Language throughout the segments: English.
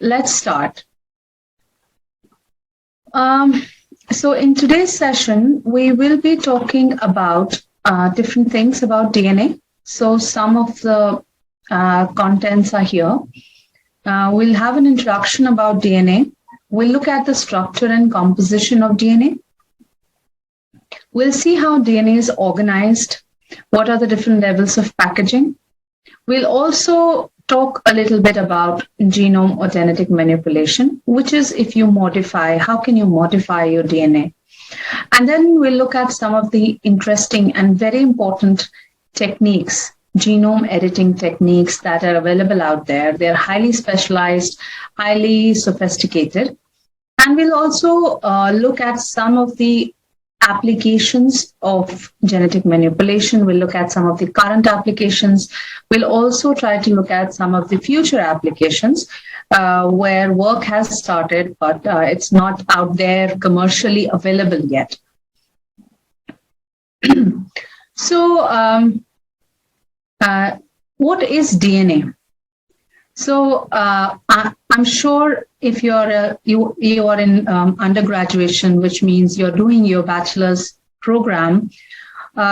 Let's start. So in today's session, we will be talking about different things about DNA. So some of the contents are here. We'll have an introduction about DNA. We'll look at the structure and composition of DNA. We'll see how DNA is organized. What are the different levels of packaging? We'll also talk a little bit about genome or genetic manipulation, which is if you modify, how can you modify your DNA? And then we'll look at some of the interesting and very important techniques, genome editing techniques that are available out there. They're highly specialized, highly sophisticated. And we'll also look at some of the applications of genetic manipulation. We'll look at some of the current applications. We'll also try to look at some of the future applications where work has started, but it's not out there commercially available yet. So, what is DNA? So I'm sure if you are in undergraduation, which means you're doing your bachelor's program,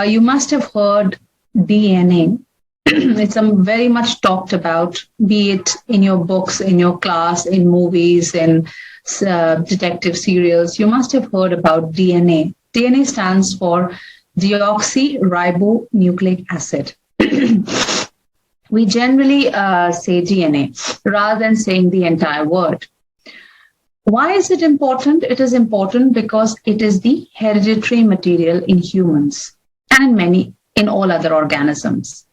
you must have heard DNA. It's very much talked about, be it in your books, in your class, in movies, in detective serials. You must have heard about DNA. DNA stands for deoxyribonucleic acid. We generally say DNA rather than saying the entire word. Why is it important? It is important because it is the hereditary material in humans and in all other organisms.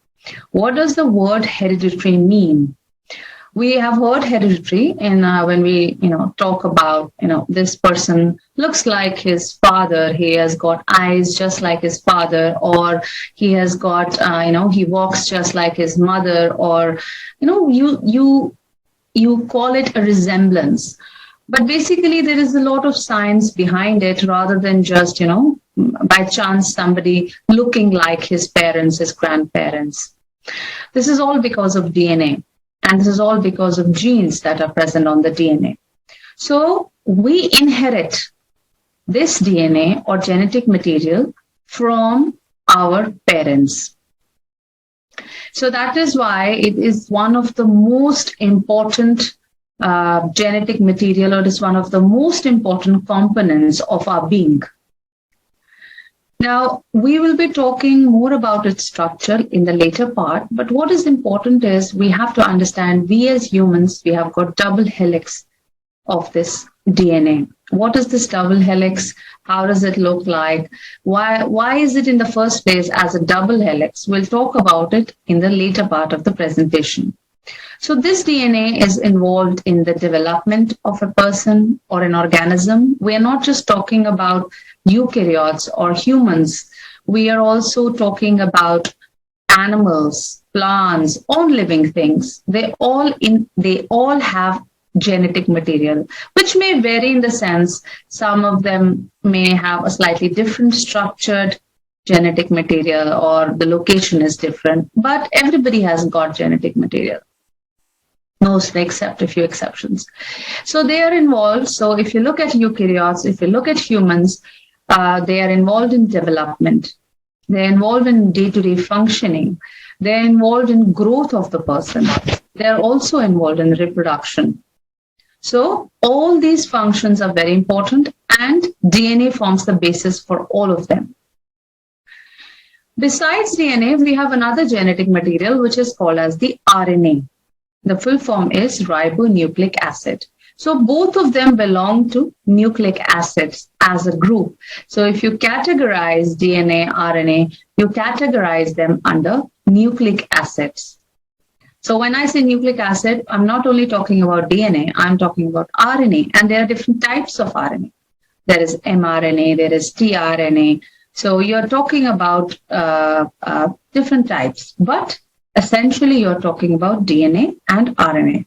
What does the word hereditary mean? We have heard hereditary when we talk about this person looks like his father, he has got eyes just like his father, or he has got he walks just like his mother, or you call it a resemblance. But basically there is a lot of science behind it rather than just by chance somebody looking like his parents, his grandparents. This is all because of DNA. And this is all because of genes that are present on the DNA. So we inherit this DNA or genetic material from our parents. So that is why it is one of the most important genetic material, or it is one of the most important components of our being. Now, we will be talking more about its structure in the later part, but what is important is we have to understand we as humans, we have got double helix of this DNA. What is this double helix? How does it look like? Why is it in the first place as a double helix? We'll talk about it in the later part of the presentation. So this DNA is involved in the development of a person or an organism. We are not just talking about eukaryotes or humans. We are also talking about animals, plants, all living things. They all have genetic material, which may vary in the sense some of them may have a slightly different structured genetic material, or the location is different, but everybody has got genetic material. Mostly, except a few exceptions. So they are involved. So if you look at eukaryotes, if you look at humans, they are involved in development. They're involved in day-to-day functioning. They're involved in growth of the person. They're also involved in reproduction. So all these functions are very important, and DNA forms the basis for all of them. Besides DNA, we have another genetic material, which is called as the RNA. The full form is ribonucleic acid. So both of them belong to nucleic acids as a group. So if you categorize DNA, RNA, you categorize them under nucleic acids. So when I say nucleic acid, I'm not only talking about DNA, I'm talking about RNA. And there are different types of RNA. There is mRNA, there is tRNA. So you're talking about different types. But essentially, you're talking about DNA and RNA.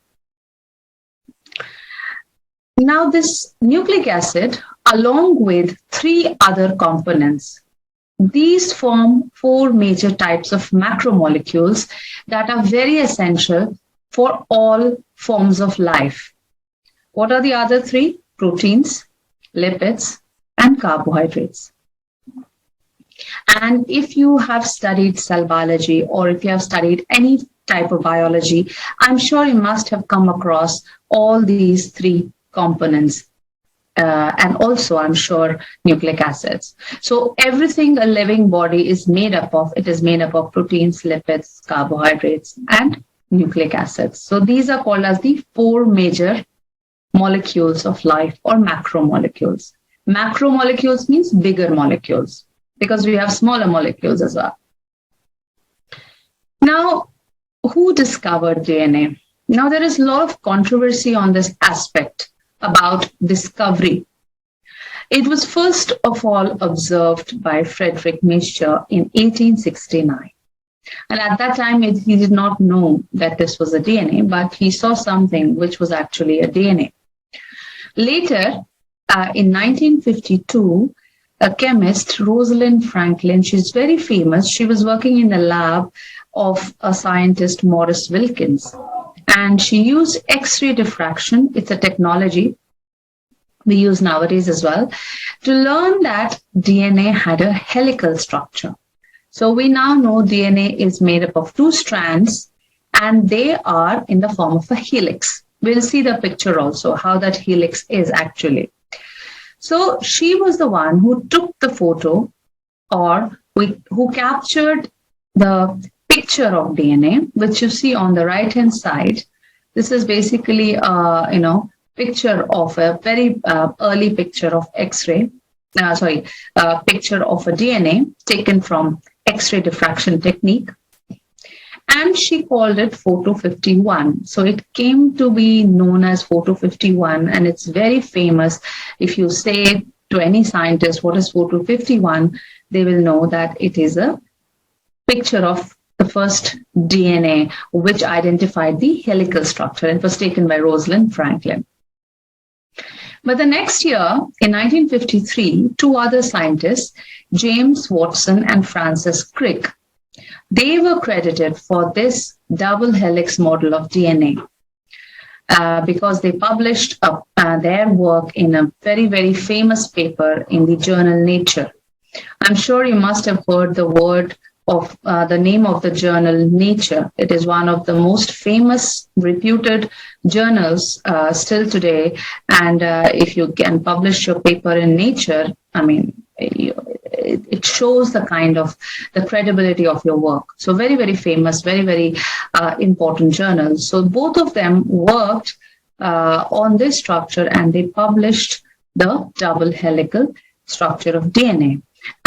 Now, this nucleic acid, along with 3 other components, these form 4 major types of macromolecules that are very essential for all forms of life. What are the other three? Proteins, lipids, and carbohydrates. And if you have studied cell biology, or if you have studied any type of biology, I'm sure you must have come across all these three components. And also, I'm sure, nucleic acids. So everything a living body is made up of, it is made up of proteins, lipids, carbohydrates, and nucleic acids. So these are called as the four major molecules of life, or macromolecules. Macromolecules means bigger molecules, because we have smaller molecules as well. Now, who discovered DNA? Now, there is a lot of controversy on this aspect about discovery. It was first of all observed by Friedrich Miescher in 1869. And at that time, he did not know that this was a DNA, but he saw something which was actually a DNA. Later, in 1952, a chemist, Rosalind Franklin, she's very famous. She was working in the lab of a scientist, Morris Wilkins. And she used X-ray diffraction. It's a technology we use nowadays as well, to learn that DNA had a helical structure. So we now know DNA is made up of two strands, and they are in the form of a helix. We'll see the picture also, how that helix is actually. So she was the one who took the photo, or who captured the picture of DNA, which you see on the right-hand side. This is basically, picture of a very early picture of X-ray, picture of a DNA taken from X-ray diffraction technique. And she called it photo 51. So it came to be known as photo 51, and it's very famous. If you say to any scientist, what is photo 51, they will know that it is a picture of the first DNA which identified the helical structure. It was taken by Rosalind Franklin. But the next year, in 1953, two other scientists, James Watson and Francis Crick, they were credited for this double helix model of DNA because they published their work in a very, very famous paper in the journal Nature. I'm sure you must have heard the word of the name of the journal Nature. It is one of the most famous, reputed journals still today. And if you can publish your paper in Nature, I mean, it shows the kind of the credibility of your work. So very, very famous, very, very important journal. So both of them worked on this structure, and they published the double helical structure of DNA.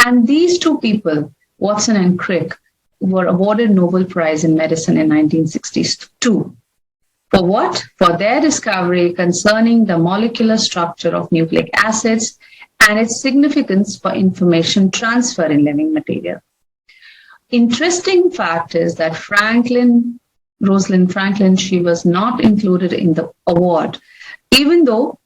And these two people, Watson and Crick, were awarded Nobel Prize in Medicine in 1962. For what? For their discovery concerning the molecular structure of nucleic acids and its significance for information transfer in living material. Interesting fact is that Rosalind Franklin, she was not included in the award, even though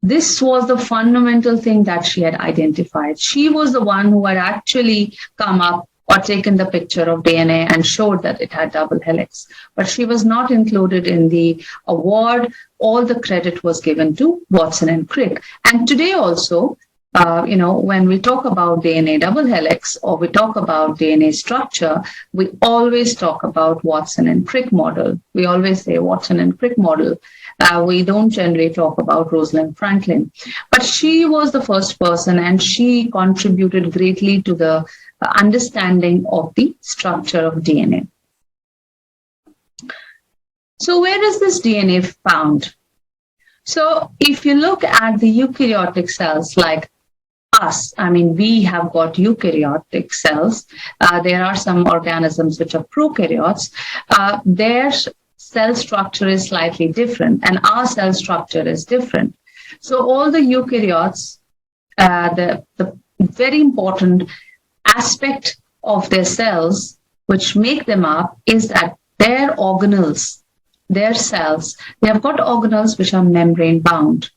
this was the fundamental thing that she had identified. She was the one who had actually come up or taken the picture of DNA and showed that it had double helix. But she was not included in the award. All the credit was given to Watson and Crick. And today also, when we talk about DNA double helix, or we talk about DNA structure, we always talk about Watson and Crick model. We always say Watson and Crick model. We don't generally talk about Rosalind Franklin. But she was the first person, and she contributed greatly to the understanding of the structure of DNA. So where is this DNA found? So if you look at the eukaryotic cells like us, I mean, we have got eukaryotic cells. There are some organisms which are prokaryotes. Their cell structure is slightly different, and our cell structure is different. So all the eukaryotes, the very important aspect of their cells which make them up is that their organelles, their cells, they have got organelles which are membrane bound.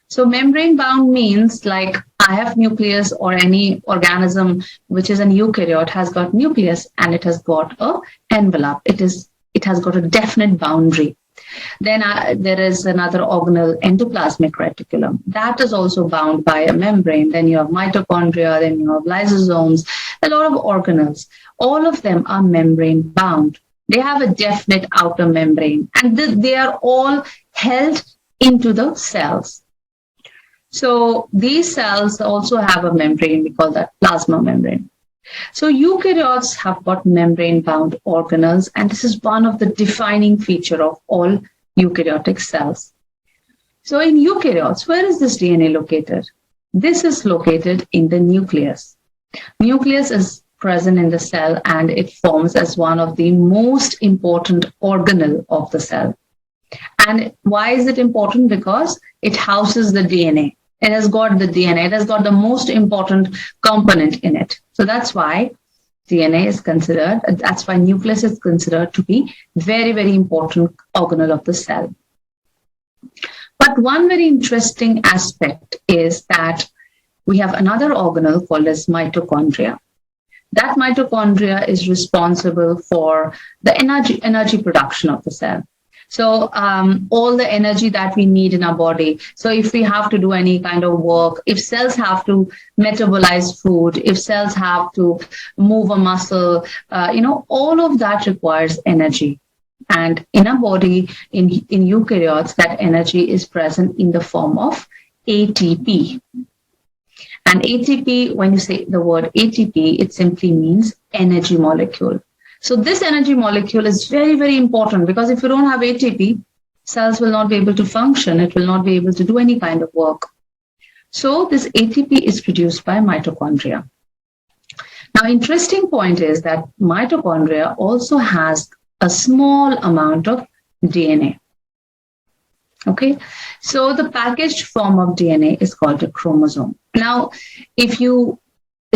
So membrane bound means like I have nucleus, or any organism which is an eukaryote has got nucleus, and it has got a envelope. It It has got a definite boundary. Then there is another organelle, endoplasmic reticulum. That is also bound by a membrane. Then you have mitochondria, then you have lysosomes, a lot of organelles. All of them are membrane bound. They have a definite outer membrane, and they are all held into the cells. So these cells also have a membrane. We call that plasma membrane. So eukaryotes have got membrane-bound organelles, and this is one of the defining feature of all eukaryotic cells. So in eukaryotes, where is this DNA located? This is located in the nucleus. Nucleus is present in the cell, and it forms as one of the most important organelle of the cell. And why is it important? Because it houses the DNA. It has got the DNA. It has got the most important component in it. So that's why DNA is considered, that's why nucleus is considered to be very, very important organelle of the cell. But one very interesting aspect is that we have another organelle called as mitochondria. That mitochondria is responsible for the energy production of the cell. So all the energy that we need in our body. So if we have to do any kind of work, if cells have to metabolize food, if cells have to move a muscle, all of that requires energy. And in our body, in eukaryotes, that energy is present in the form of ATP. And ATP, when you say the word ATP, it simply means energy molecule. So this energy molecule is very, very important, because if you don't have ATP, cells will not be able to function. It will not be able to do any kind of work. So this ATP is produced by mitochondria. Now, interesting point is that mitochondria also has a small amount of DNA. Okay, so the packaged form of DNA is called a chromosome. Now, the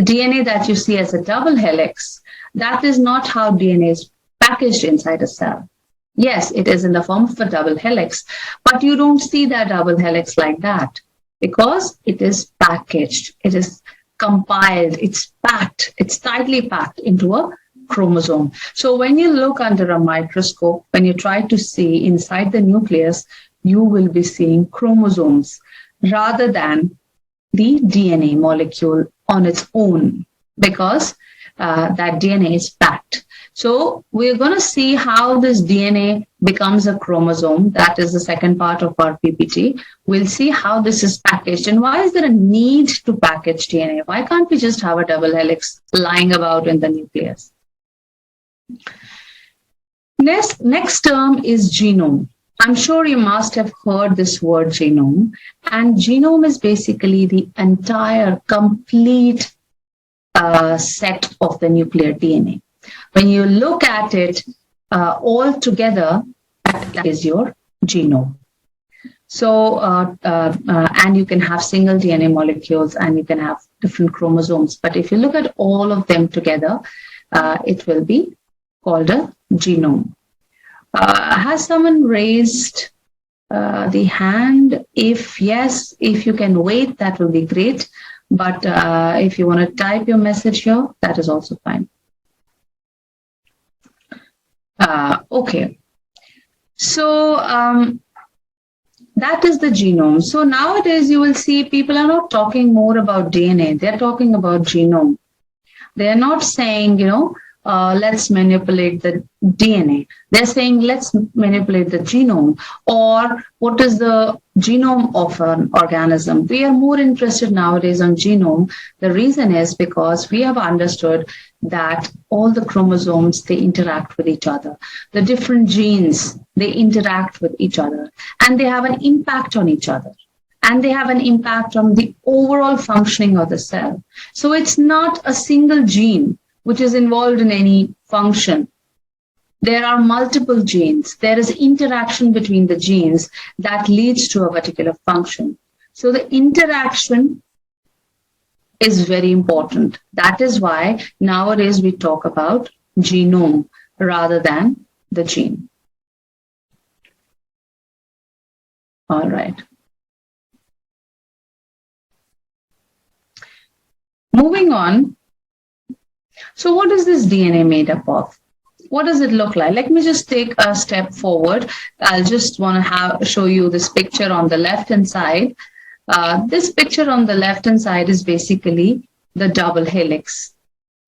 DNA that you see as a double helix, that is not how DNA is packaged inside a cell. Yes, it is in the form of a double helix, but you don't see that double helix like that, because it is packaged, it is compiled, it's packed, it's tightly packed into a chromosome. So when you look under a microscope, when you try to see inside the nucleus, you will be seeing chromosomes rather than the DNA molecule on its own, because that DNA is packed. So we're going to see how this DNA becomes a chromosome. That is the second part of our PPT. We'll see how this is packaged, and why is there a need to package DNA? Why can't we just have a double helix lying about in the nucleus? Next term is genome. I'm sure you must have heard this word genome, and genome is basically the entire complete set of the nuclear DNA. When you look at it all together, that is your genome. So, and you can have single DNA molecules, and you can have different chromosomes. But if you look at all of them together, it will be called a genome. Has someone raised the hand? If yes, if you can wait, that will be great. But if you want to type your message here, that is also fine. Okay. So that is the genome. So nowadays you will see people are not talking more about DNA. They're talking about genome. They're not saying, let's manipulate the DNA. They're saying, let's manipulate the genome, or what is the genome of an organism. We are more interested nowadays on genome. The reason is because we have understood that all the chromosomes, they interact with each other. The different genes, they interact with each other, and they have an impact on each other. And they have an impact on the overall functioning of the cell. So it's not a single gene which is involved in any function. There are multiple genes. There is interaction between the genes that leads to a particular function. So the interaction is very important. That is why nowadays we talk about genome rather than the gene. All right. Moving on. So what is this DNA made up of? What does it look like? Let me just take a step forward. I'll just want to show you this picture on the left-hand side. This picture on the left-hand side is basically the double helix.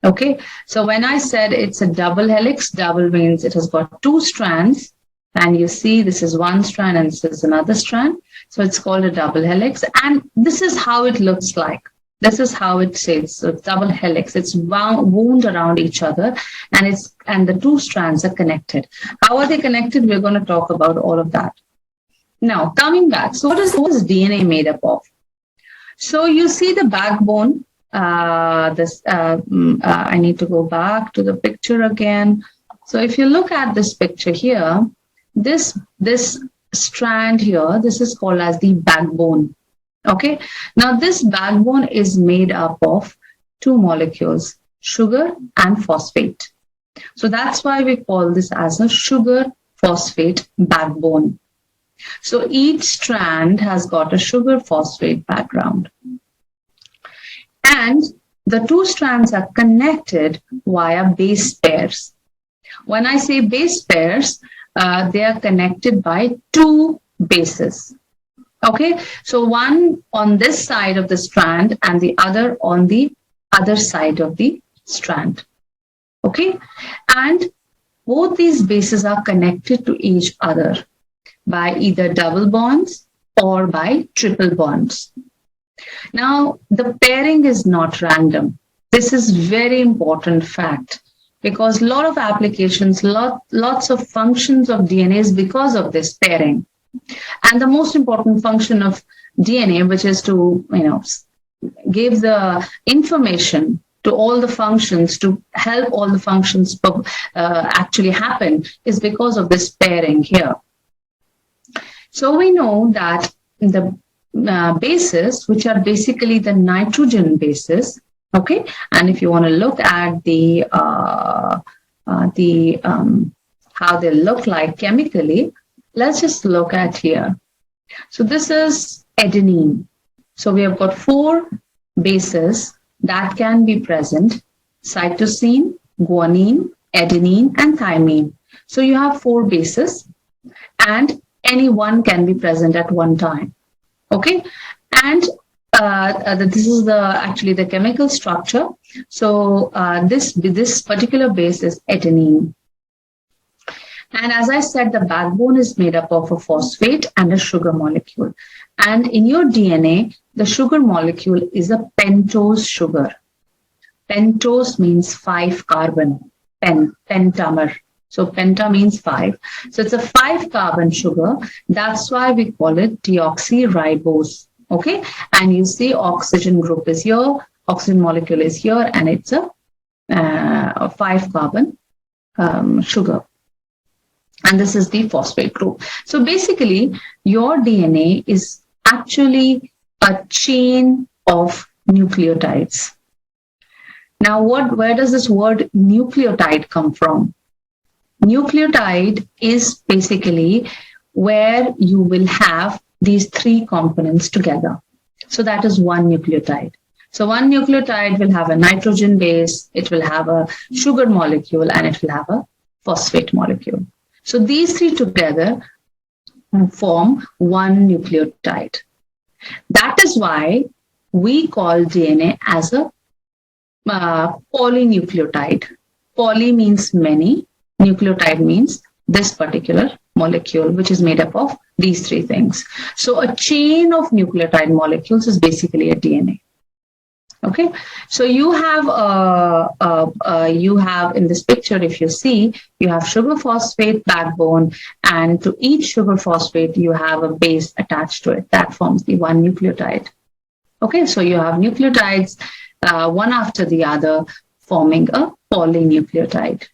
Okay, so when I said it's a double helix, double means it has got two strands, and you see this is one strand and this is another strand. So it's called a double helix, and this is how it looks like. This is how it says. So double helix. It's wound around each other, and the two strands are connected. How are they connected? We're going to talk about all of that. Now, coming back. So what is DNA made up of? So you see the backbone. I need to go back to the picture again. So if you look at this picture here, this strand here, this is called as the backbone. Okay. Now this backbone is made up of two molecules, sugar and phosphate. So that's why we call this as a sugar phosphate backbone. So each strand has got a sugar phosphate background. And the two strands are connected via base pairs. When I say base pairs, they are connected by two bases. Okay, so one on this side of the strand and the other on the other side of the strand. Okay, and both these bases are connected to each other by either double bonds or by triple bonds. Now, the pairing is not random. This is very important fact because a lot of applications, lots of functions of DNA is because of this pairing. And the most important function of DNA, which is to, give the information to all the functions, to help all the functions actually happen, is because of this pairing here. So we know that the bases, which are basically the nitrogen bases, okay, and if you want to look at how they look like chemically, let's just look at here. So this is adenine. So we have got four bases that can be present: cytosine, guanine, adenine, and thymine. So you have four bases, and any one can be present at one time. Okay, and this is actually the chemical structure. So this particular base is adenine. And as I said, the backbone is made up of a phosphate and a sugar molecule. And in your DNA, the sugar molecule is a pentose sugar. Pentose means 5 carbon, pentamer. So penta means 5. So it's a 5 carbon sugar. That's why we call it deoxyribose. Okay. And you see oxygen group is here, oxygen molecule is here, and it's a 5 carbon sugar. And this is the phosphate group. So basically, your DNA is actually a chain of nucleotides. Now, where does this word nucleotide come from? Nucleotide is basically where you will have these 3 components together. So that is one nucleotide. So one nucleotide will have a nitrogen base, it will have a sugar molecule, and it will have a phosphate molecule. So these 3 together form one nucleotide. That is why we call DNA as a polynucleotide. Poly means many, nucleotide means this particular molecule, which is made up of these 3 things. So a chain of nucleotide molecules is basically a DNA. Okay, so you have in this picture, if you see, you have sugar phosphate backbone, and to each sugar phosphate you have a base attached to it that forms the one nucleotide. Okay, so you have nucleotides one after the other forming a polynucleotide.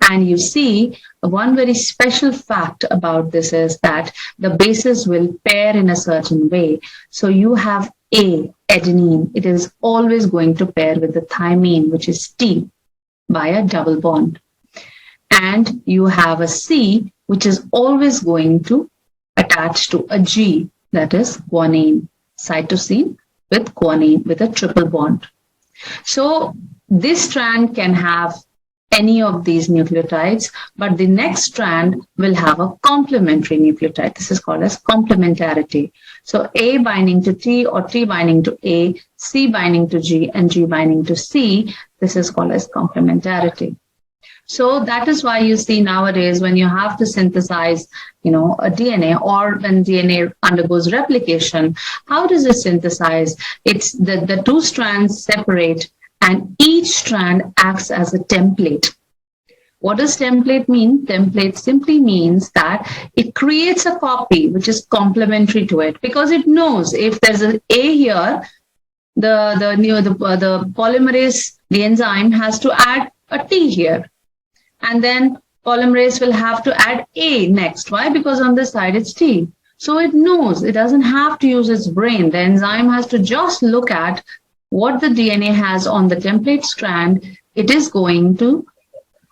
And you see, one very special fact about this is that the bases will pair in a certain way. So you have A, adenine, it is always going to pair with the thymine, which is T, by a double bond. And you have a C, which is always going to attach to a G, that is guanine, cytosine with guanine with a triple bond. So this strand can have any of these nucleotides, but the next strand will have a complementary nucleotide. This is called as complementarity. So A binding to T or T binding to A, C binding to G, and G binding to C. This is called as complementarity. So that is why you see nowadays when you have to synthesize, a DNA, or when DNA undergoes replication, how does it synthesize? It's the two strands separate and each strand acts as a template. What does template mean? Template simply means that it creates a copy which is complementary to it, because it knows if there's an A here, the polymerase, the enzyme has to add a T here. And then polymerase will have to add A next. Why? Because on this side it's T. So it knows, it doesn't have to use its brain. The enzyme has to just look at what the DNA has on the template strand. It is going to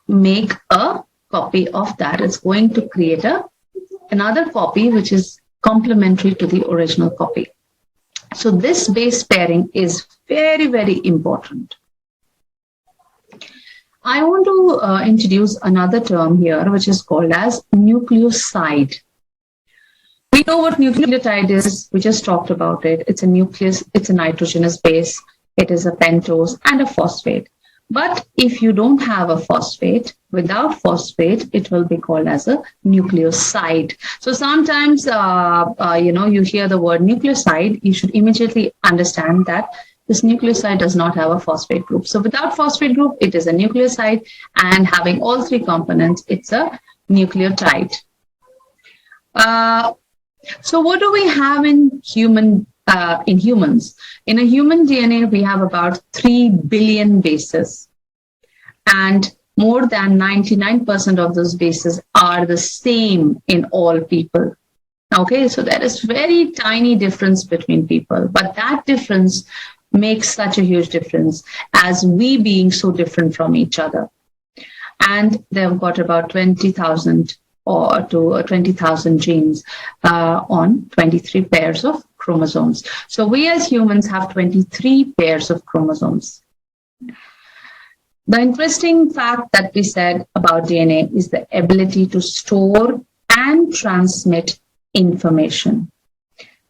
make a copy of that. It's going to create another copy which is complementary to the original copy. So this base pairing is very, very important. I want to introduce another term here, which is called as nucleoside. We know what nucleotide is. We just talked about it. It's a nucleus, it's a nitrogenous base, it is a pentose and a phosphate. But if you don't have a phosphate, without phosphate, it will be called as a nucleoside. So sometimes, you hear the word nucleoside, you should immediately understand that this nucleoside does not have a phosphate group. So without phosphate group, it is a nucleoside, and having all three components, it's a nucleotide. So what do we have in humans? In a human DNA, we have about 3 billion bases, and more than 99% of those bases are the same in all people. Okay, so there is very tiny difference between people, but that difference makes such a huge difference as we being so different from each other. And they've got about 20,000 or to 20,000 genes on 23 pairs of chromosomes. So we as humans have 23 pairs of chromosomes. The interesting fact that we said about DNA is the ability to store and transmit information.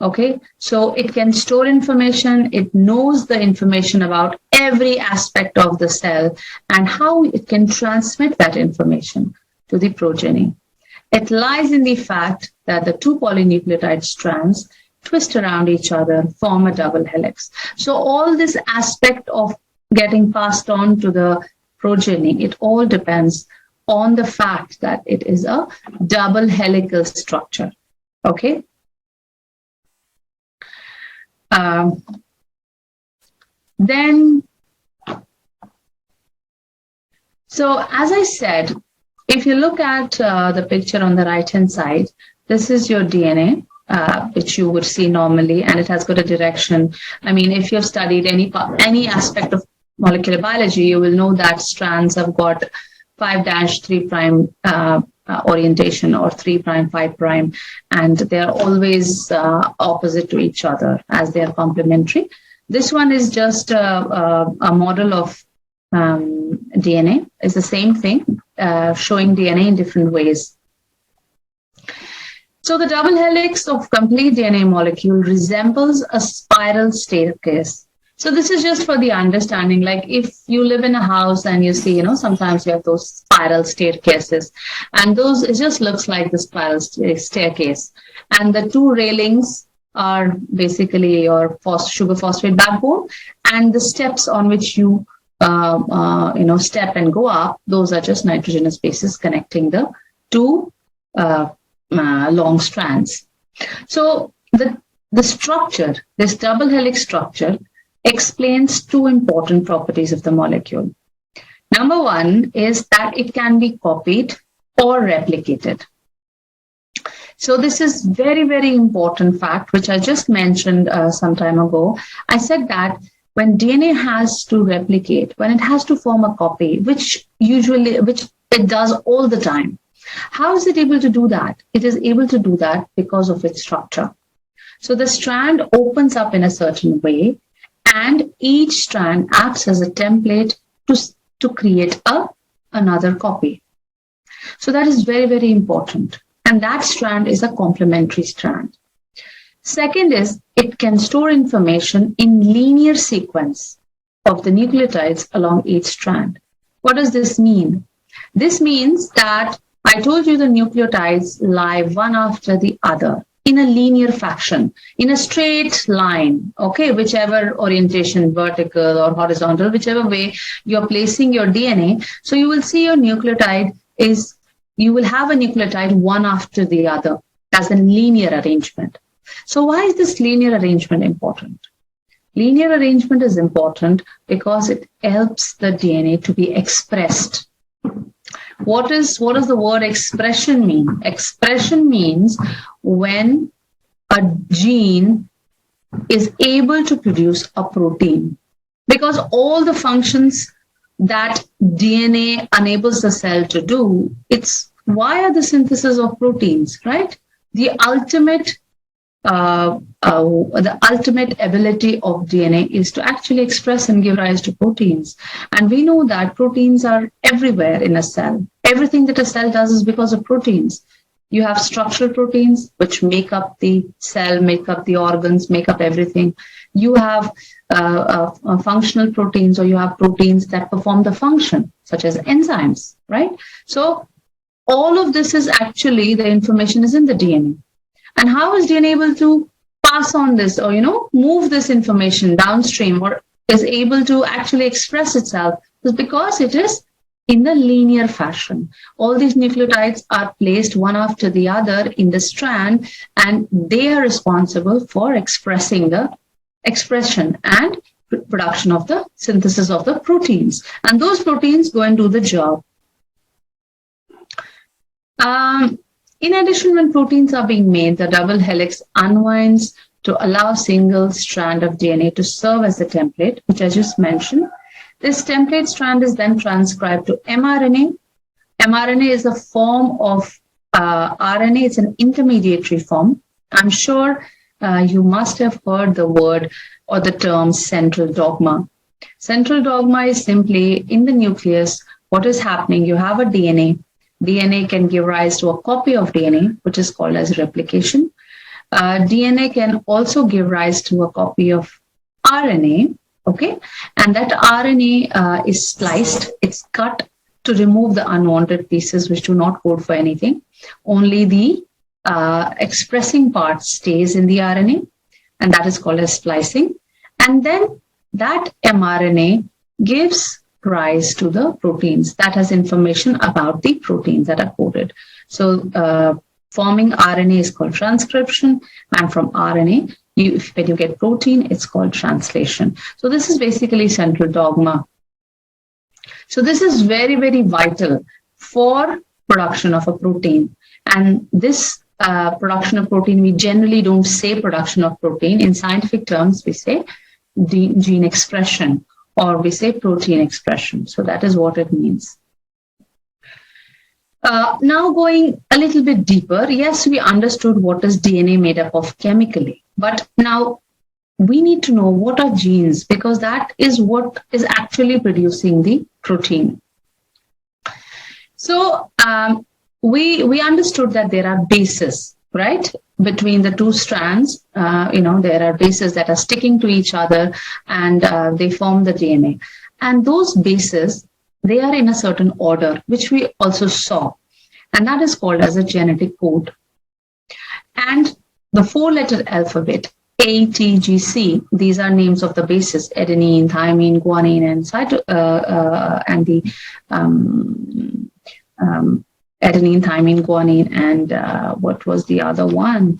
Okay, so it can store information, it knows the information about every aspect of the cell and how it can transmit that information to the progeny. It lies in the fact that the two polynucleotide strands twist around each other, form a double helix. So all this aspect of getting passed on to the progeny, it all depends on the fact that it is a double helical structure. Okay. So as I said, if you look at the picture on the right-hand side, this is your DNA, which you would see normally, and it has got a direction. I mean, if you've studied any aspect of molecular biology, you will know that strands have got 5'3' orientation or 3', 5', and they are always opposite to each other as they are complementary. This one is just a model of DNA. It's the same thing, showing DNA in different ways. So the double helix of complete DNA molecule resembles a spiral staircase. So this is just for the understanding, like if you live in a house and you see, sometimes you have those spiral staircases, and those, it just looks like the spiral staircase. And the two railings are basically your sugar phosphate backbone, and the steps on which you, step and go up, those are just nitrogenous bases connecting the two long strands. So the structure, this double helix structure, explains two important properties of the molecule. Number one is that it can be copied or replicated. So this is very, very important fact, which I just mentioned some time ago. I said that when DNA has to replicate, when it has to form a copy, which it does all the time, how is it able to do that? It is able to do that because of its structure. So the strand opens up in a certain way, and each strand acts as a template to create a another copy. So that is very, very important. And that strand is a complementary strand. Second is it can store information in linear sequence of the nucleotides along each strand. What does this mean? This means that I told you the nucleotides lie one after the other in a linear fashion, in a straight line, okay, whichever orientation, vertical or horizontal, whichever way you're placing your DNA. So you will see your nucleotide is, you will have a nucleotide one after the other as a linear arrangement. So why is this linear arrangement important? Linear arrangement is important because it helps the DNA to be expressed. What does the word expression mean? Expression means when a gene is able to produce a protein, because all the functions that DNA enables the cell to do, it's via the synthesis of proteins, right? The ultimate ability of DNA is to actually express and give rise to proteins. And we know that proteins are everywhere in a cell. Everything that a cell does is because of proteins. You have structural proteins, which make up the cell, make up the organs, make up everything. You have functional proteins, or you have proteins that perform the function, such as enzymes, right? So all of this is actually, the information is in the DNA. And how is DNA able to pass on this, or, move this information downstream, or is able to actually express itself? It's because it is in the linear fashion. All these nucleotides are placed one after the other in the strand, and they are responsible for expressing the expression and production of the synthesis of the proteins. And those proteins go and do the job. In addition, when proteins are being made, the double helix unwinds to allow a single strand of DNA to serve as a template, which I just mentioned. This template strand is then transcribed to mRNA. mRNA is a form of RNA. It's an intermediary form. I'm sure you must have heard the word or the term central dogma. Central dogma is simply in the nucleus, what is happening? You have a DNA. DNA can give rise to a copy of DNA, which is called as replication. DNA can also give rise to a copy of RNA, okay? And that RNA is spliced, it's cut to remove the unwanted pieces which do not code for anything. Only the expressing part stays in the RNA, and that is called as splicing. And then that mRNA gives rise to the proteins that has information about the proteins that are coded. So forming RNA is called transcription, and from RNA, when you get protein, it's called translation. So this is basically central dogma. So this is very, very vital for production of a protein. And this production of protein, we generally don't say production of protein. In scientific terms, we say gene expression, or we say protein expression. So that is what it means. Now going a little bit deeper, yes, we understood what is DNA made up of chemically, but now we need to know what are genes, because that is what is actually producing the protein. So we understood that there are bases, right? Between the two strands, there are bases that are sticking to each other, and they form the DNA. And those bases, they are in a certain order, which we also saw. And that is called as a genetic code. And the 4-letter alphabet, A, T, G, C, these are names of the bases, adenine, thymine, guanine, and the adenine, thymine, guanine, and what was the other one?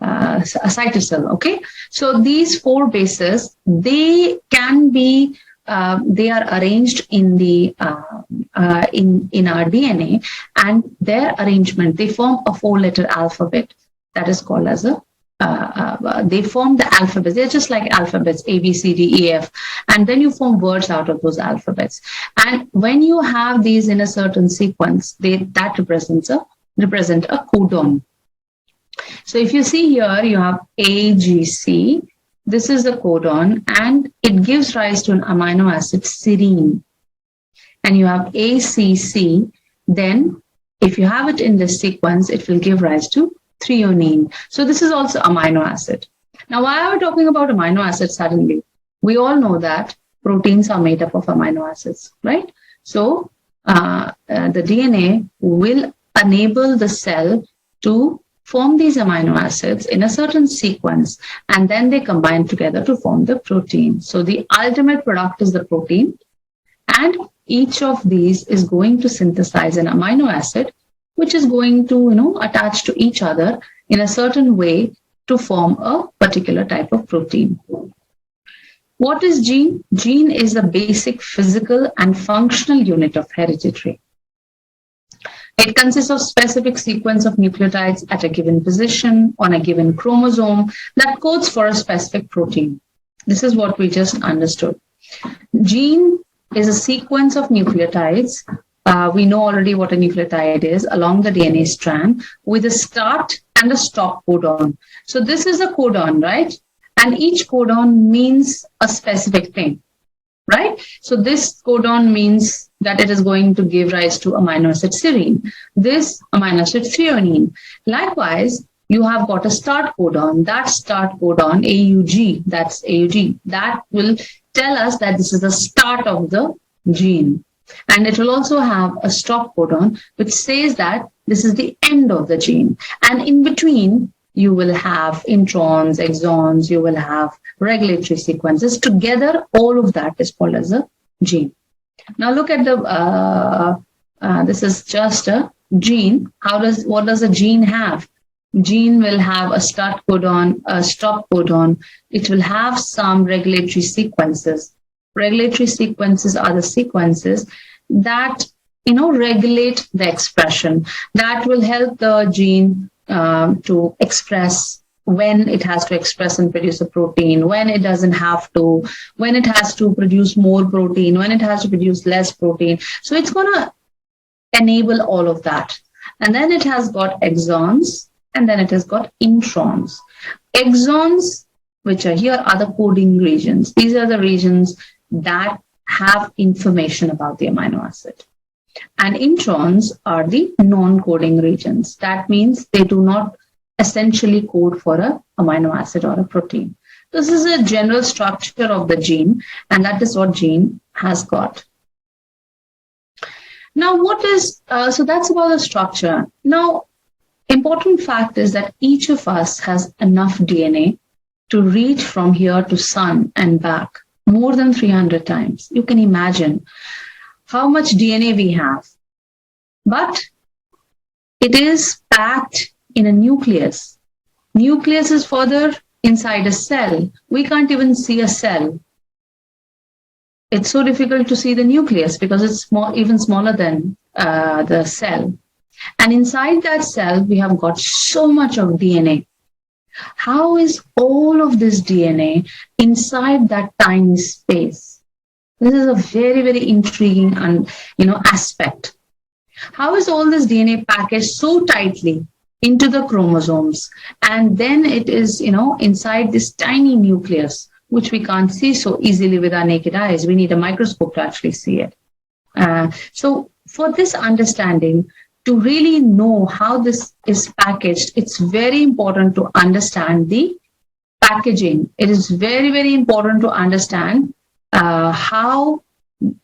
Cytosol, okay? So these 4 bases, they can be, they are arranged in the in our DNA, and their arrangement, they form a 4-letter alphabet that is called as a they form the alphabets. They're just like alphabets, A, B, C, D, E, F. And then you form words out of those alphabets. And when you have these in a certain sequence, that represent a codon. So if you see here, you have A, G, C. This is the codon, and it gives rise to an amino acid, serine. and you have ACC, then if you have it in this sequence, it will give rise to threonine. So this is also amino acid. Now, why are we talking about amino acids suddenly? We all know that proteins are made up of amino acids, right? So the DNA will enable the cell to form these amino acids in a certain sequence, and then they combine together to form the protein. So the ultimate product is the protein, and each of these is going to synthesize an amino acid, which is going to, attach to each other in a certain way to form a particular type of protein. What is gene? Gene is the basic physical and functional unit of hereditary. It consists of specific sequence of nucleotides at a given position on a given chromosome that codes for a specific protein. This is what we just understood. Gene is a sequence of nucleotides. We know already what a nucleotide is along the DNA strand with a start and a stop codon. So this is a codon, right? And each codon means a specific thing, right? So this codon means that it is going to give rise to amino acid serine. This amino acid threonine. Likewise, you have got a start codon. That start codon, AUG, that's AUG. That will tell us that this is the start of the gene. And it will also have a stop codon, which says that this is the end of the gene. And in between, you will have introns, exons, you will have regulatory sequences. Together, all of that is called as a gene. Now look at this is just a gene. What does a gene have? Gene will have a start codon, a stop codon. It will have some regulatory sequences. Regulatory sequences are the sequences that, regulate the expression, that will help the gene to express when it has to express and produce a protein, when it doesn't have to, when it has to produce more protein, when it has to produce less protein. So it's going to enable all of that. And then it has got exons, and then it has got introns. Exons, which are here, are the coding regions. These are the regions that have information about the amino acid. And introns are the non-coding regions. That means they do not essentially code for an amino acid or a protein. This is a general structure of the gene, and that is what gene has got. Now, so that's about the structure. Now, important fact is that each of us has enough DNA to reach from here to sun and back more than 300 times. You can imagine how much DNA we have. But it is packed in a nucleus. Nucleus is further inside a cell. We can't even see a cell. It's so difficult to see the nucleus because it's even smaller than the cell. And inside that cell, we have got so much of DNA. How is all of this DNA inside that tiny space? This is a very, very intriguing aspect. How is all this DNA packaged so tightly into the chromosomes, and then it is, inside this tiny nucleus, which we can't see so easily with our naked eyes. We need a microscope to actually see it. So for this understanding, to really know how this is packaged, it's very important to understand the packaging. It is very, very important to understand how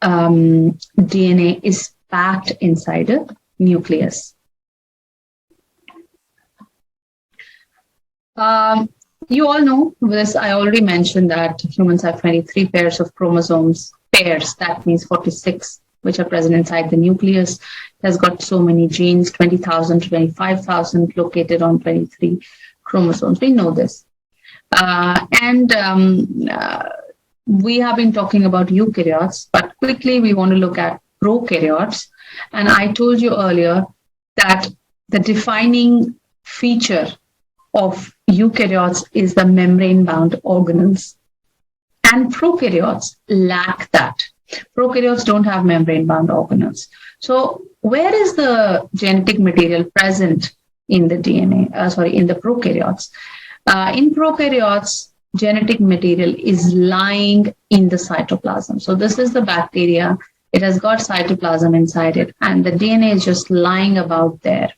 DNA is packed inside a nucleus. You all know this. I already mentioned that humans have 23 pairs of chromosomes. Pairs, that means 46, which are present inside the nucleus. It has got so many genes, 20,000 to 25,000 located on 23 chromosomes. We know this. We have been talking about eukaryotes, but quickly we want to look at prokaryotes. And I told you earlier that the defining feature of eukaryotes is the membrane-bound organelles. And prokaryotes lack that. Prokaryotes don't have membrane-bound organelles. So where is the genetic material present in the DNA, in the prokaryotes? In prokaryotes, genetic material is lying in the cytoplasm. So this is the bacteria It has got cytoplasm inside it, and the DNA is just lying about there.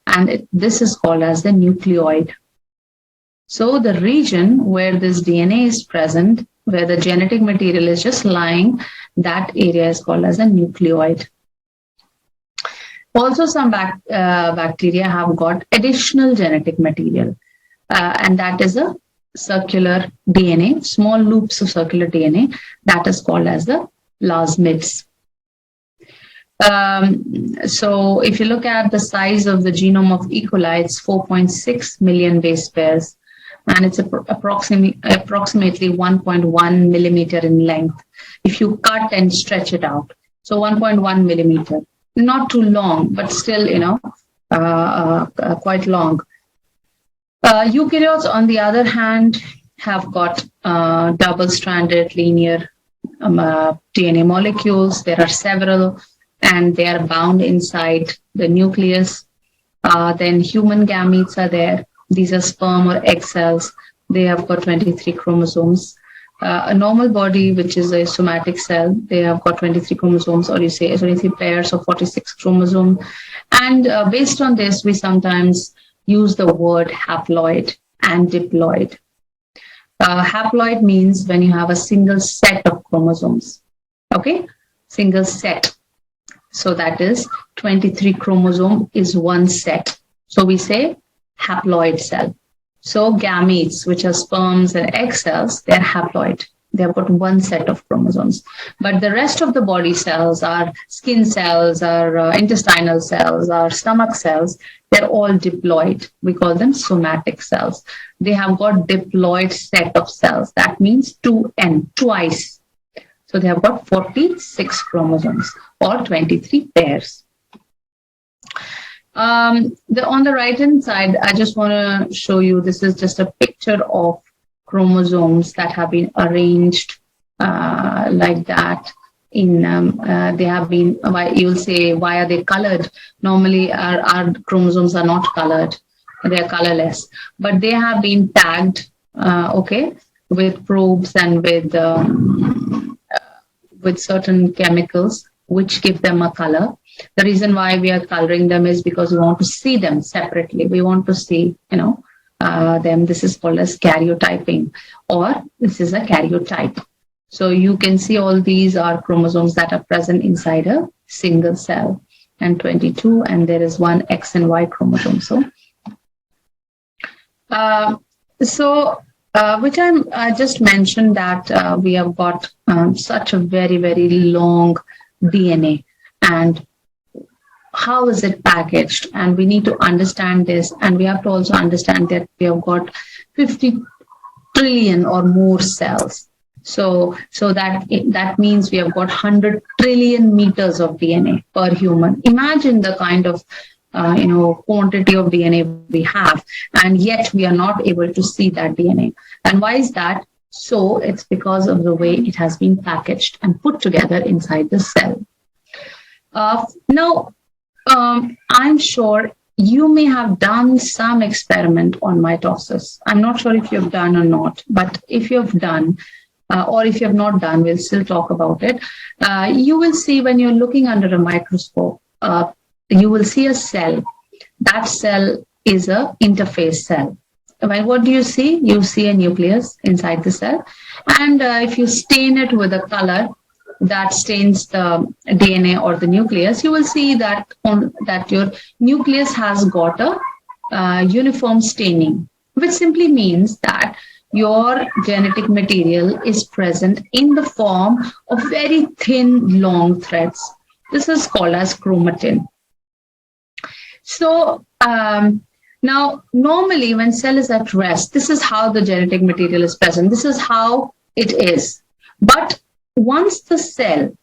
And this is called as the nucleoid. So the region where this DNA is present, where the genetic material is just lying, that area is called as a nucleoid. Also, some bacteria have got additional genetic material, and that is a circular DNA, small loops of circular DNA, that is called as the plasmids. So if you look at the size of the genome of E. coli, it's 4.6 million base pairs, and it's approximately 1.1 millimeter in length if you cut and stretch it out. So 1.1 millimeter, not too long, but still, quite long. Eukaryotes, on the other hand, have got double-stranded linear DNA molecules. There are several, and they are bound inside the nucleus. Then human gametes are there. These are sperm or egg cells. They have got 23 chromosomes. A normal body, which is a somatic cell, they have got 23 chromosomes, or you say 23 pairs of 46 chromosomes. And based on this, we sometimes use the word haploid and diploid. Haploid means when you have a single set of chromosomes. Okay, single set. So that is 23 chromosome is one set. So we say haploid cell. So gametes, which are sperms and egg cells, they're haploid. They've got one set of chromosomes. But the rest of the body cells, our skin cells, our intestinal cells, our stomach cells, they're all diploid. We call them somatic cells. They have got diploid set of cells. That means 2n, twice. So they have got 46 chromosomes or 23 pairs. On the right-hand side, I just want to show you, this is just a picture of chromosomes that have been arranged like that. They have been, you'll say, why are they colored? Normally, our chromosomes are not colored. They are colorless. But they have been tagged, with probes and with certain chemicals, which give them a color. The reason why we are coloring them is because we want to see them separately. We want to see, them. This is called as karyotyping, or this is a karyotype. So you can see all these are chromosomes that are present inside a single cell, and 22, and there is one X and Y chromosome. Which I just mentioned that we have got such a very, very long DNA, and how is it packaged? And we need to understand this, and we have to also understand that we have got 50 trillion or more cells. So that means we have got 100 trillion meters of DNA per human. Imagine the kind of quantity of DNA we have, and yet we are not able to see that DNA. And why is that? So it's because of the way it has been packaged and put together inside the cell. Now, I'm sure you may have done some experiment on mitosis. I'm not sure if you've done or not, but if you've done, or if you have not done, we'll still talk about it. You will see when you're looking under a microscope, you will see a cell. That cell is an interphase cell. What do you see? You see a nucleus inside the cell. And if you stain it with a color that stains the DNA or the nucleus, you will see that your nucleus has got a uniform staining, which simply means that your genetic material is present in the form of very thin, long threads. This is called as chromatin. So now, normally when cell is at rest, this is how the genetic material is present. This is how it is. But once the cell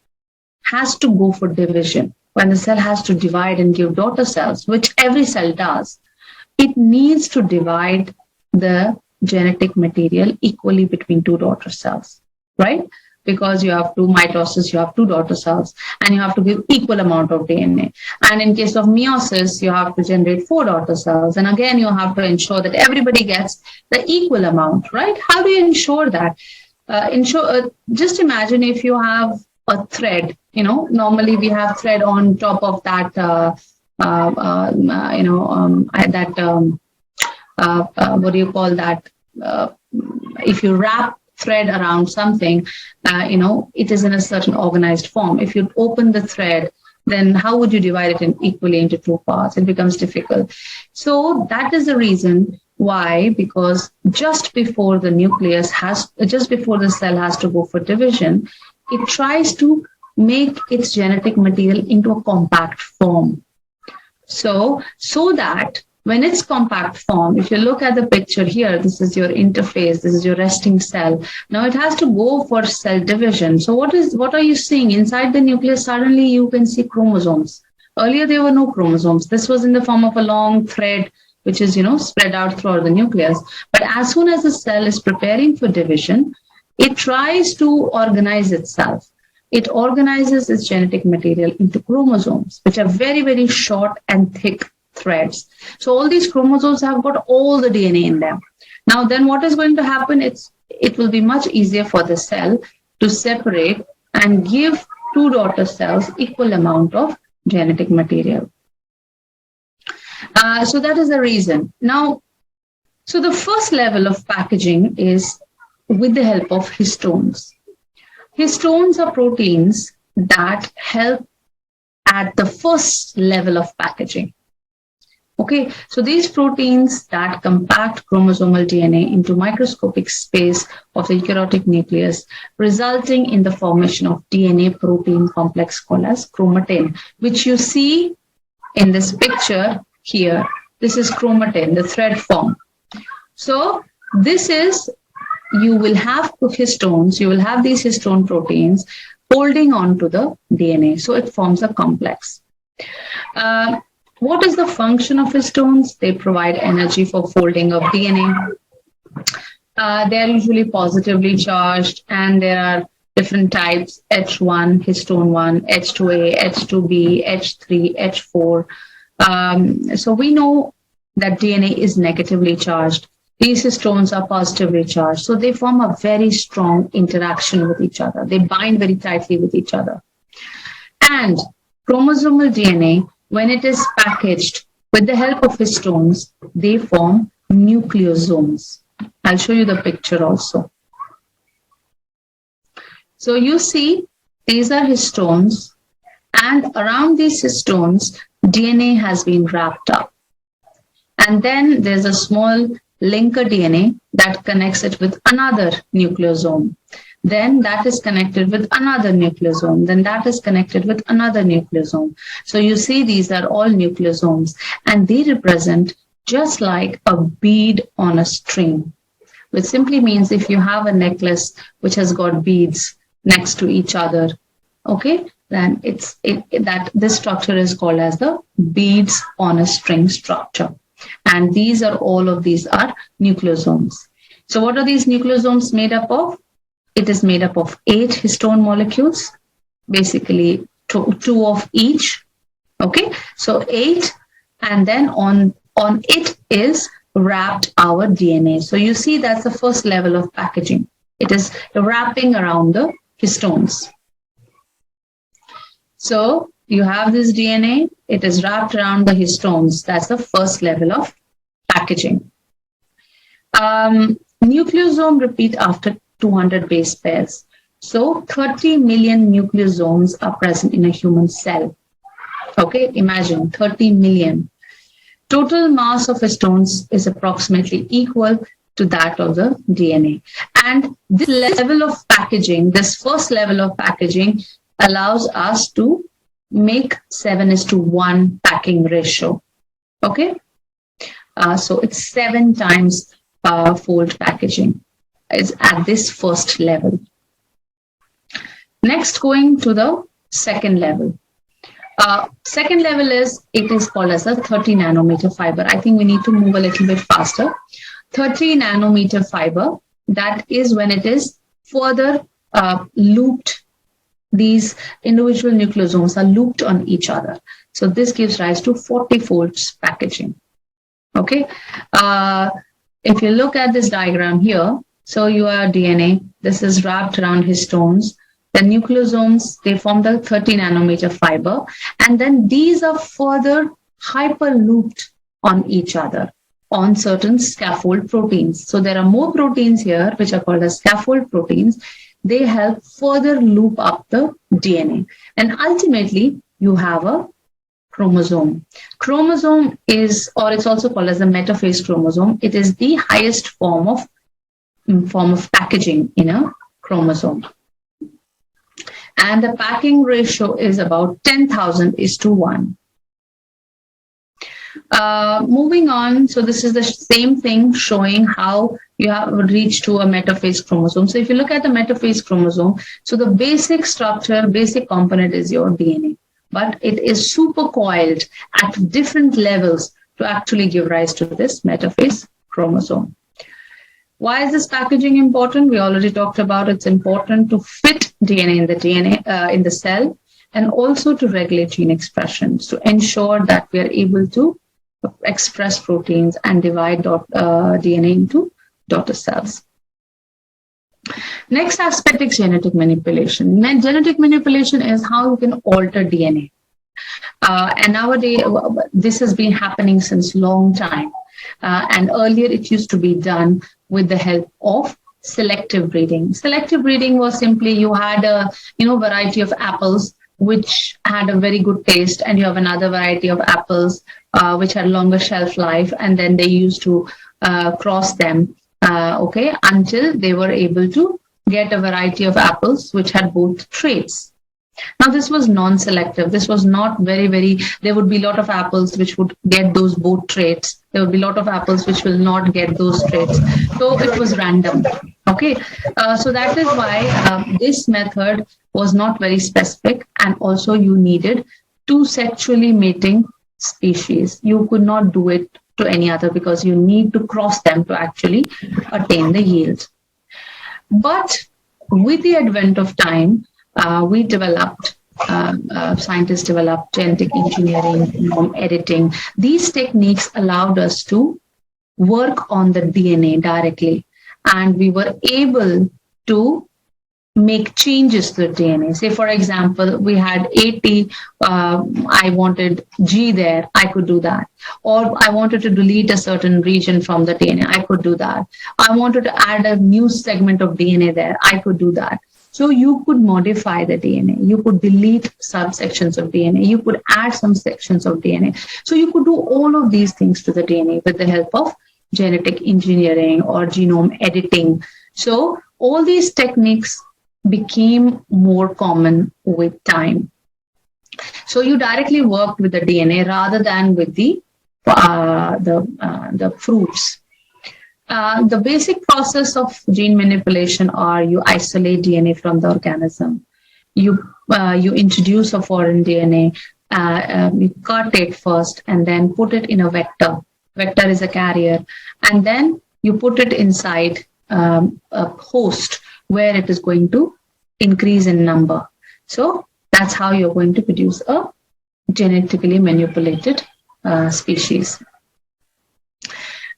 has to go for division, when the cell has to divide and give daughter cells, which every cell does, it needs to divide the genetic material equally between two daughter cells, right? Because you have two mitosis, you have two daughter cells, and you have to give equal amount of DNA. And in case of meiosis, you have to generate 4 daughter cells. And again, you have to ensure that everybody gets the equal amount, right? How do you ensure that? Just imagine if you have a thread. Normally we have thread on top of that, what do you call that? If you wrap thread around something, it is in a certain organized form. If you open the thread, then how would you divide it equally into two parts? It becomes difficult. So that is the reason why, because just before the cell has to go for division, it tries to make its genetic material into a compact form. So that when it's compact form, if you look at the picture here, this is your interphase, this is your resting cell. Now it has to go for cell division. So what are you seeing? Inside the nucleus, suddenly you can see chromosomes. Earlier, there were no chromosomes. This was in the form of a long thread, which is, spread out throughout the nucleus. But as soon as the cell is preparing for division, it tries to organize itself. It organizes its genetic material into chromosomes, which are very, very short and thick threads. So all these chromosomes have got all the DNA in them. Now, then what is going to happen? It will be much easier for the cell to separate and give two daughter cells equal amount of genetic material. So that is the reason. Now, so the first level of packaging is with the help of histones. Histones are proteins that help at the first level of packaging. Okay, so these proteins that compact chromosomal DNA into microscopic space of the eukaryotic nucleus, resulting in the formation of DNA protein complex called as chromatin, which you see in this picture here. This is chromatin, the thread form. So this is, you will have histones, you will have these histone proteins holding on to the DNA. So it forms a complex. What is the function of histones? They provide energy for folding of DNA. They are usually positively charged, and there are different types: H1, histone 1, H2A, H2B, H3, H4. So we know that DNA is negatively charged. These histones are positively charged. So they form a very strong interaction with each other. They bind very tightly with each other. And chromosomal DNA, when it is packaged with the help of histones, they form nucleosomes. I'll show you the picture also. So you see, these are histones, and around these histones, DNA has been wrapped up. And then there's a small linker DNA that connects it with another nucleosome. Then that is connected with another nucleosome. Then that is connected with another nucleosome. So you see, these are all nucleosomes, and they represent just like a bead on a string, which simply means if you have a necklace which has got beads next to each other, okay, then that this structure is called as the beads on a string structure. And these are, all of these are nucleosomes. So what are these nucleosomes made up of? It is made up of 8 histone molecules, basically two of each. Okay, so 8, and then on it is wrapped our DNA. So you see, that's the first level of packaging. It is wrapping around the histones. So you have this DNA, it is wrapped around the histones. That's the first level of packaging. Nucleosome repeat after 200 base pairs. So 30 million nucleosomes are present in a human cell. Okay, imagine 30 million. Total mass of histones is approximately equal to that of the DNA. And this level of packaging, this first level of packaging, allows us to make 7:1 packing ratio. Okay, so it's 7 times fold packaging is at this first level. Next, going to the second level. Second level it is called as a 30 nanometer fiber. I think we need to move a little bit faster. 30 nanometer fiber, that is when it is further looped. These individual nucleosomes are looped on each other. So this gives rise to 40 folds packaging. Okay. If you look at this diagram here, so you are DNA, this is wrapped around histones. The nucleosomes, they form the 30 nanometer fiber, and then these are further hyperlooped on each other on certain scaffold proteins. So there are more proteins here which are called as scaffold proteins. They help further loop up the DNA, and ultimately you have a chromosome. Chromosome is, or it's also called as the metaphase chromosome. It is the highest form of packaging in a chromosome. And the packing ratio is about 10,000:1. Moving on, so this is the same thing showing how you have reached to a metaphase chromosome. So if you look at the metaphase chromosome, so the basic structure, basic component is your DNA, but it is supercoiled at different levels to actually give rise to this metaphase chromosome. Why is this packaging important? We already talked about it's important to fit DNA in the cell, and also to regulate gene expressions to ensure that we are able to express proteins and divide DNA into daughter cells. Next aspect is genetic manipulation. Genetic manipulation is how you can alter DNA. And nowadays, this has been happening since long time. And earlier it used to be done with the help of selective breeding. Selective breeding was simply you had a variety of apples which had a very good taste, and you have another variety of apples which had longer shelf life, and then they used to cross them, until they were able to get a variety of apples which had both traits. Now, this was non-selective. This was not very, there would be a lot of apples which would get those both traits. There would be a lot of apples which will not get those traits. So it was random. Okay. So that is why this method was not very specific. And also you needed two sexually mating species. You could not do it to any other because you need to cross them to actually attain the yield. But with the advent of time, scientists developed genetic engineering, genome editing. These techniques allowed us to work on the DNA directly, and we were able to make changes to the DNA. Say, for example, we had 80, I wanted G there, I could do that. Or I wanted to delete a certain region from the DNA, I could do that. I wanted to add a new segment of DNA there, I could do that. So you could modify the DNA. You could delete subsections of DNA. You could add some sections of DNA. So you could do all of these things to the DNA with the help of genetic engineering or genome editing. So all these techniques became more common with time. So you directly worked with the DNA rather than with the fruits. The basic process of gene manipulation are you isolate DNA from the organism. You introduce a foreign DNA, you cut it first and then put it in a vector. Vector is a carrier. And then you put it inside a host where it is going to increase in number. So that's how you're going to produce a genetically manipulated species.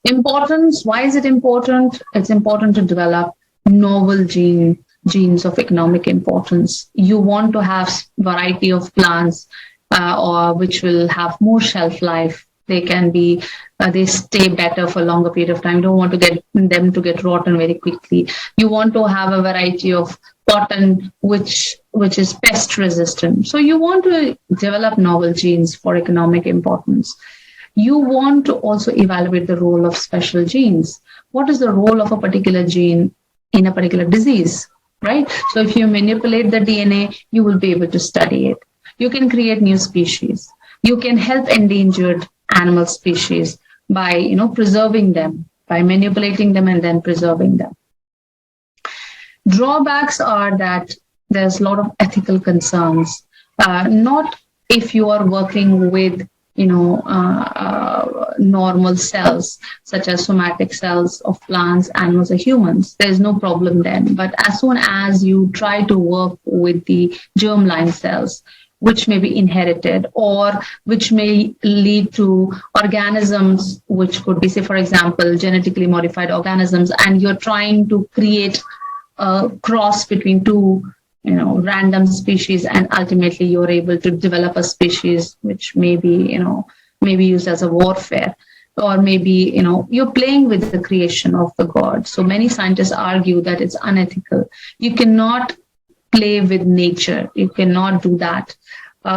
Importance, why is it important? It's important to develop novel genes of economic importance. You want to have variety of plants or which will have more shelf life. They can be, they stay better for a longer period of time. You don't want to get them to get rotten very quickly. You want to have a variety of cotton which is pest resistant. So you want to develop novel genes for economic importance. You want to also evaluate the role of special genes. What is the role of a particular gene in a particular disease, right? So if you manipulate the DNA, you will be able to study it. You can create new species. You can help endangered animal species by, preserving them, by manipulating them and then preserving them. Drawbacks are that there's a lot of ethical concerns. Not if you are working with normal cells, such as somatic cells of plants, animals, or humans. There's no problem then. But as soon as you try to work with the germline cells, which may be inherited or which may lead to organisms, which could be, say, for example, genetically modified organisms, and you're trying to create a cross between two random species, and ultimately you're able to develop a species which may be used as a warfare, or maybe you're playing with the creation of the god. So many scientists argue that it's unethical. You cannot play with nature. You cannot do that.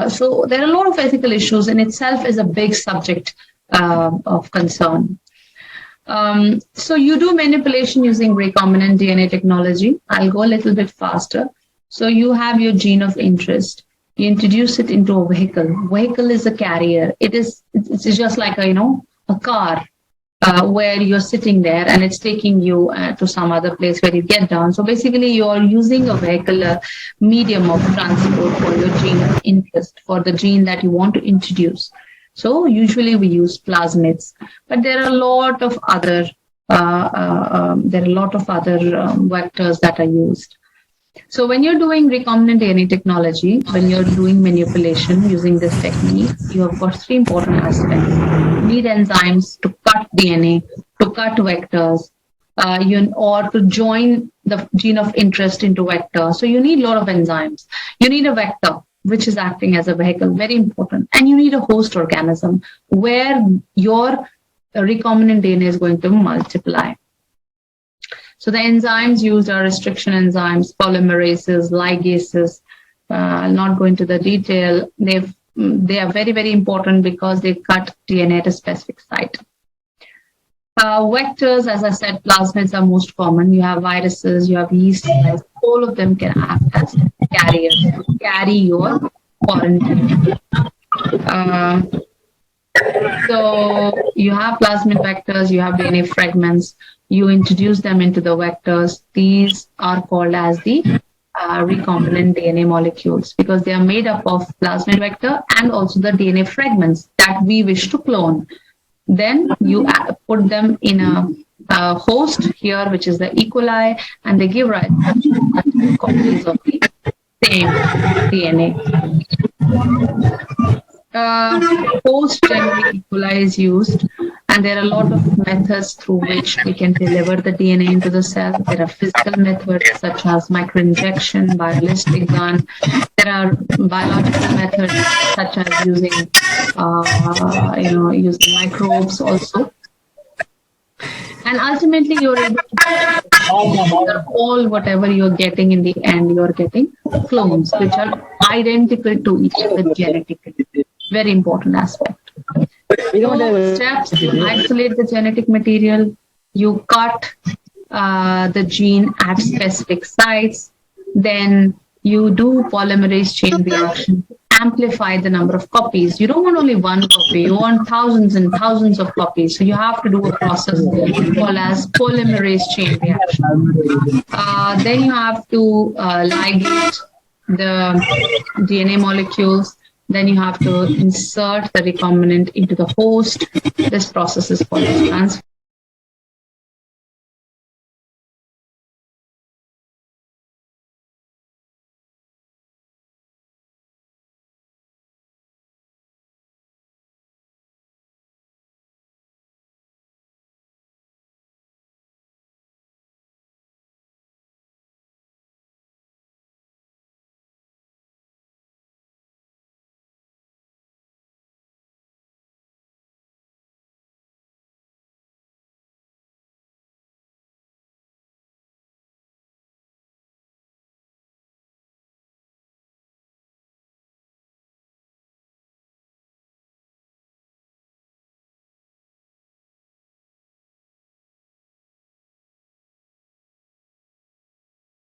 So there are a lot of ethical issues. In itself is a big subject of concern. So you do manipulation using recombinant DNA technology. I'll go a little bit faster. So you have your gene of interest. You introduce it into a vehicle. Vehicle is a carrier. It's just like a car where you're sitting there and it's taking you to some other place where you get down. So basically you're using a vehicular medium of transport for your gene of interest, for the gene that you want to introduce. So usually we use plasmids, but there are a lot of other vectors that are used. So when you're doing recombinant DNA technology, when you're doing manipulation using this technique, you have got three important aspects. You need enzymes to cut DNA, to cut vectors, or to join the gene of interest into vector. So you need a lot of enzymes. You need a vector, which is acting as a vehicle, very important. And you need a host organism where your recombinant DNA is going to multiply. So the enzymes used are restriction enzymes, polymerases, ligases. I'll not go into the detail. They are very, very important because they cut DNA at a specific site. Vectors, as I said, plasmids are most common. You have viruses, you have yeast cells. All of them can act as carriers to carry your quarantine. So you have plasmid vectors, you have DNA fragments. You introduce them into the vectors. These are called as the recombinant DNA molecules because they are made up of plasmid vector and also the DNA fragments that we wish to clone. Then you put them in a host here, which is the E. coli, and they give rise to copies of the same DNA. Host generally E. coli is used, and there are a lot of methods through which we can deliver the DNA into the cell. There are physical methods such as microinjection, bioballistic gun. There are biological methods such as using using microbes also. And ultimately, you're able to all whatever you're getting in the end, you're getting clones which are identical to each other genetically. Very important aspect. So steps: isolate the genetic material. You cut the gene at specific sites. Then you do polymerase chain reaction. Amplify the number of copies. You don't want only one copy, you want thousands and thousands of copies. So you have to do a process called as polymerase chain reaction. Then you have to ligate the DNA molecules. Then you have to insert the recombinant into the host. This process is called transfer.